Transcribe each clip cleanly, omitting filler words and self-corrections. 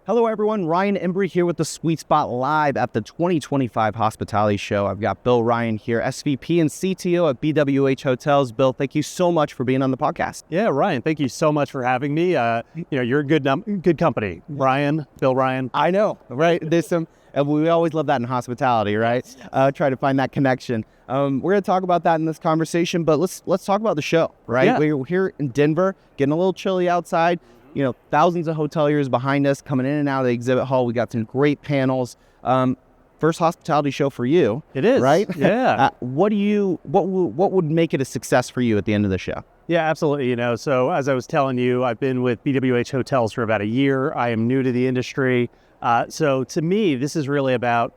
Hello, everyone. Ryan Embry here with the Sweet Spot live at the 2025 Hospitality Show. I've got Bill Ryan here, SVP and CTO at BWH Hotels. Bill, thank you so much for being on the podcast. Yeah, Ryan, thank you so much for having me. You're a good company. Ryan, Bill Ryan. I know, right? We always love that in hospitality, right? Try to find that connection. We're going to talk about that in this conversation, but let's talk about the show, right? Yeah. We're here in Denver, getting a little chilly outside. You know, thousands of hoteliers behind us coming in and out of the exhibit hall. We got some great panels. First hospitality show for you. It is, right? Yeah. What would make it a success for you at the end of the show? Yeah, absolutely. So as I was telling you, I've been with BWH Hotels for about a year. I am new to the industry. So to me, this is really about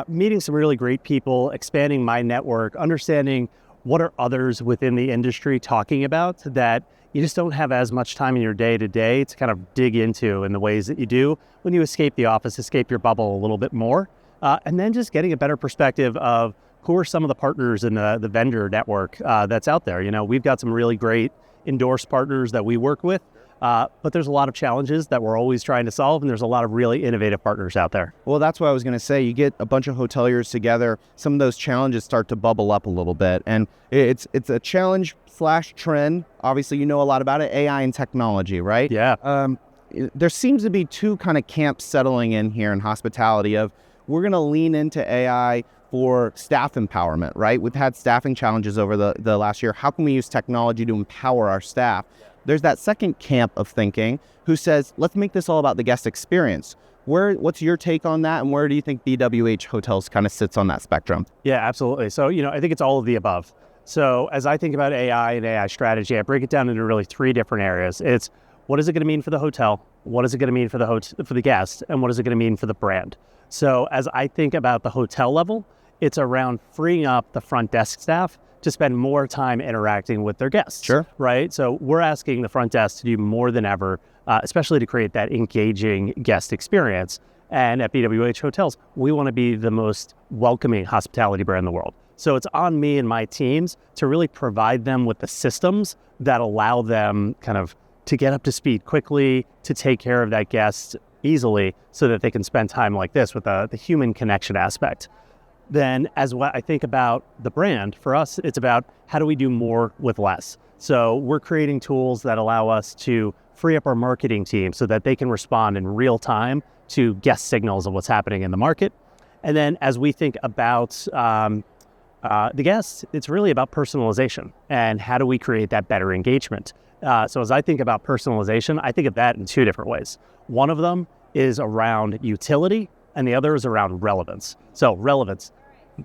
meeting some really great people, expanding my network, understanding what are others within the industry talking about that you just don't have as much time in your day to day to kind of dig into in the ways that you do when you escape the office, escape your bubble a little bit more. And then just getting a better perspective of who are some of the partners in the vendor network that's out there. We've got some really great endorsed partners that we work with, but there's a lot of challenges that we're always trying to solve, and there's a lot of really innovative partners out there. Well, that's what I was going to say. You get a bunch of hoteliers together, some of those challenges start to bubble up a little bit, and it's a challenge/trend. Obviously, you know a lot about it, AI and technology, right? Yeah. There seems to be two kind of camps settling in here in hospitality of we're going to lean into AI for staff empowerment, right? We've had staffing challenges over the last year. How can we use technology to empower our staff? There's that second camp of thinking who says, let's make this all about the guest experience. What's your take on that, and where do you think BWH Hotels kind of sits on that spectrum? Yeah, absolutely. So, I think it's all of the above. So as I think about AI and AI strategy, I break it down into really three different areas. It's what is it going to mean for the hotel? What is it going to mean for the guest? And what is it going to mean for the brand? So as I think about the hotel level, it's around freeing up the front desk staff to spend more time interacting with their guests. Sure. Right? So we're asking the front desk to do more than ever, especially to create that engaging guest experience. And at BWH Hotels, we want to be the most welcoming hospitality brand in the world. So it's on me and my teams to really provide them with the systems that allow them kind of to get up to speed quickly, to take care of that guest easily so that they can spend time like this with the human connection aspect. Then as what I think about the brand, for us, it's about how do we do more with less? So we're creating tools that allow us to free up our marketing team so that they can respond in real time to guest signals of what's happening in the market. And then as we think about the guests, it's really about personalization and how do we create that better engagement? So as I think about personalization, I think of that in two different ways. One of them is around utility and the other is around relevance. So relevance,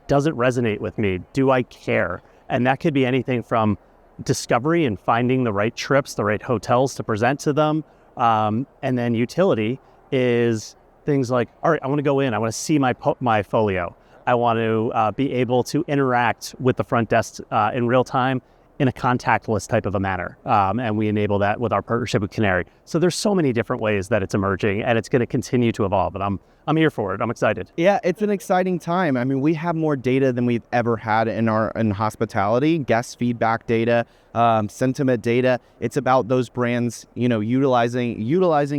does it resonate with me? Do I care? And that could be anything from discovery and finding the right trips, the right hotels to present to them. And then utility is things like, all right, I want to go in, I want to see my folio. I want to be able to interact with the front desk in real time in a contactless type of a manner. And we enable that with our partnership with Canary. So there's so many different ways that it's emerging and it's going to continue to evolve. And I'm here for it. I'm excited. Yeah, it's an exciting time. I mean, we have more data than we've ever had in hospitality, guest feedback data, sentiment data. It's about those brands, utilizing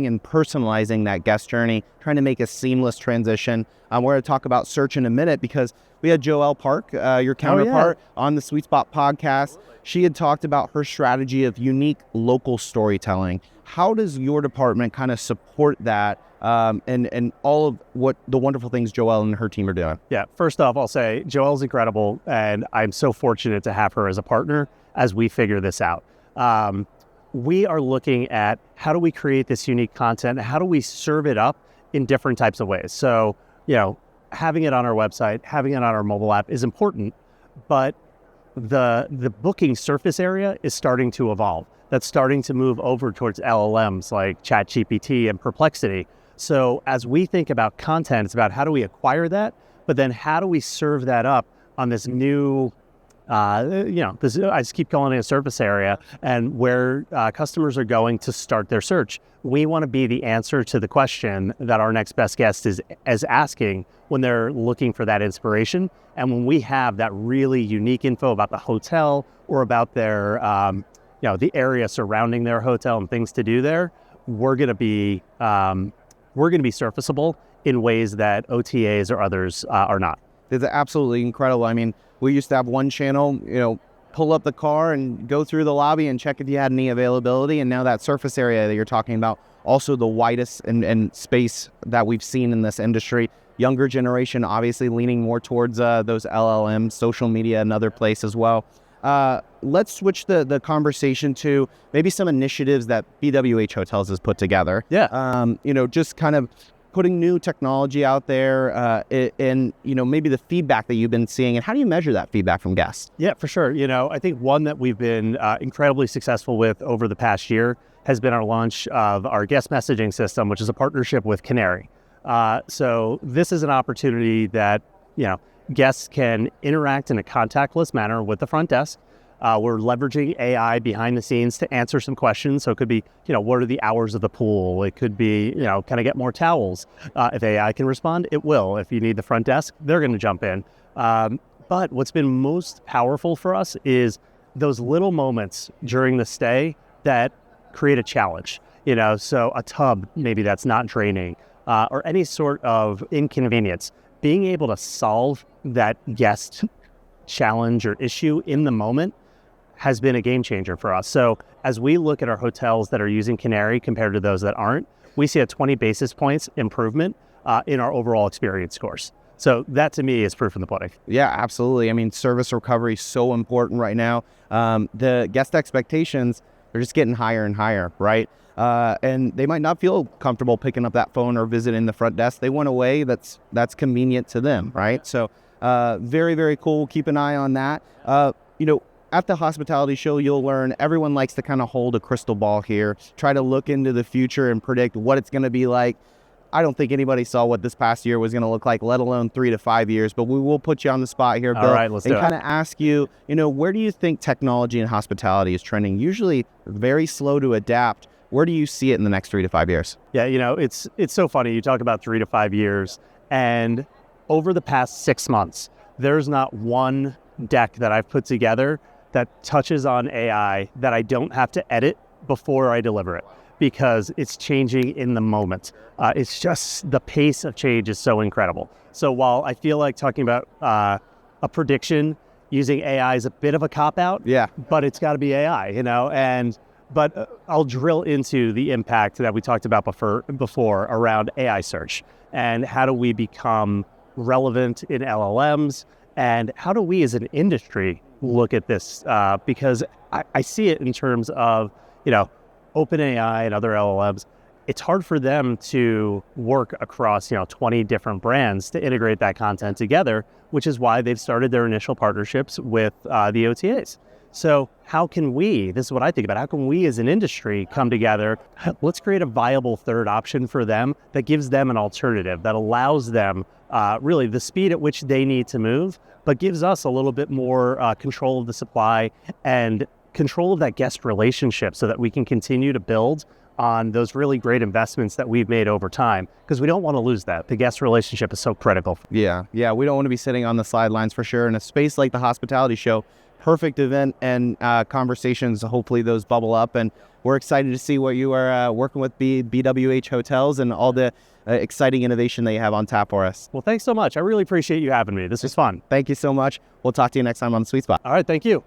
and personalizing that guest journey, trying to make a seamless transition. We're going to talk about search in a minute because we had Joelle Park, your counterpart, on the Sweet Spot podcast. She had talked about her strategy of unique local storytelling. How does your department kind of support that and all of what the wonderful things Joelle and her team are doing? Yeah, first off, I'll say Joelle's incredible, and I'm so fortunate to have her as a partner as we figure this out. We are looking at how do we create this unique content, how do we serve it up in different types of ways. So, having it on our website, having it on our mobile app is important, but the booking surface area is starting to evolve. That's starting to move over towards LLMs like ChatGPT and Perplexity. So as we think about content, it's about how do we acquire that, but then how do we serve that up on this new, I just keep calling it a surface area, and where customers are going to start their search. We want to be the answer to the question that our next best guest is asking when they're looking for that inspiration. And when we have that really unique info about the hotel or about their, the area surrounding their hotel and things to do there, we're going to be we're going to be surfaceable in ways that OTAs or others are not. It's absolutely incredible. I mean, we used to have one channel, pull up the car and go through the lobby and check if you had any availability. And now that surface area that you're talking about, also the widest and space that we've seen in this industry. Younger generation, obviously leaning more towards those LLMs, social media, another place as well. Let's switch the conversation to maybe some initiatives that BWH Hotels has put together. Yeah. Just kind of putting new technology out there and, maybe the feedback that you've been seeing, and how do you measure that feedback from guests? Yeah, for sure. I think one that we've been incredibly successful with over the past year has been our launch of our guest messaging system, which is a partnership with Canary. So this is an opportunity that, guests can interact in a contactless manner with the front desk. We're leveraging AI behind the scenes to answer some questions. So it could be, what are the hours of the pool? It could be, can I get more towels? If AI can respond, it will. If you need the front desk, they're going to jump in. But what's been most powerful for us is those little moments during the stay that create a challenge. So a tub, maybe that's not draining, or any sort of inconvenience. Being able to solve that guest challenge or issue in the moment has been a game changer for us. So as we look at our hotels that are using Canary compared to those that aren't, we see a 20 basis points improvement in our overall experience scores. So that to me is proof in the pudding. Yeah, absolutely. I mean, service recovery is so important right now. The guest expectations, they're just getting higher and higher, right? And they might not feel comfortable picking up that phone or visiting the front desk. They want a way that's convenient to them, right? So very, very cool. Keep an eye on that. At the hospitality show, you'll learn everyone likes to kind of hold a crystal ball here, try to look into the future and predict what it's going to be like. I don't think anybody saw what this past year was going to look like, let alone 3 to 5 years, but we will put you on the spot here, Bill. All right, let's do it. And kind of ask you, where do you think technology and hospitality is trending? Usually very slow to adapt. Where do you see it in the next 3 to 5 years? Yeah, it's so funny. You talk about 3 to 5 years, and over the past 6 months, there's not one deck that I've put together that touches on AI that I don't have to edit before I deliver it, because it's changing in the moment. It's just the pace of change is so incredible. So while I feel like talking about a prediction using AI is a bit of a cop-out, yeah, but it's got to be AI, But I'll drill into the impact that we talked about before around AI search, and how do we become relevant in LLMs, and how do we as an industry look at this? Because I see it in terms of, OpenAI and other LLMs. It's hard for them to work across, 20 different brands to integrate that content together, which is why they've started their initial partnerships with the OTAs. So how can we, this is what I think about, how can we as an industry come together? Let's create a viable third option for them that gives them an alternative, that allows them really the speed at which they need to move, but gives us a little bit more control of the supply and control of that guest relationship, so that we can continue to build on those really great investments that we've made over time, because we don't want to lose that. The guest relationship is so critical. Yeah, we don't want to be sitting on the sidelines for sure. In a space like the hospitality show, perfect event and conversations, hopefully those bubble up, and we're excited to see what you are working with BWH Hotels and all the exciting innovation that you have on tap for us. Well, thanks so much. I really appreciate you having me. This was fun. Thank you so much. We'll talk to you next time on The Sweet Spot. All right, thank you.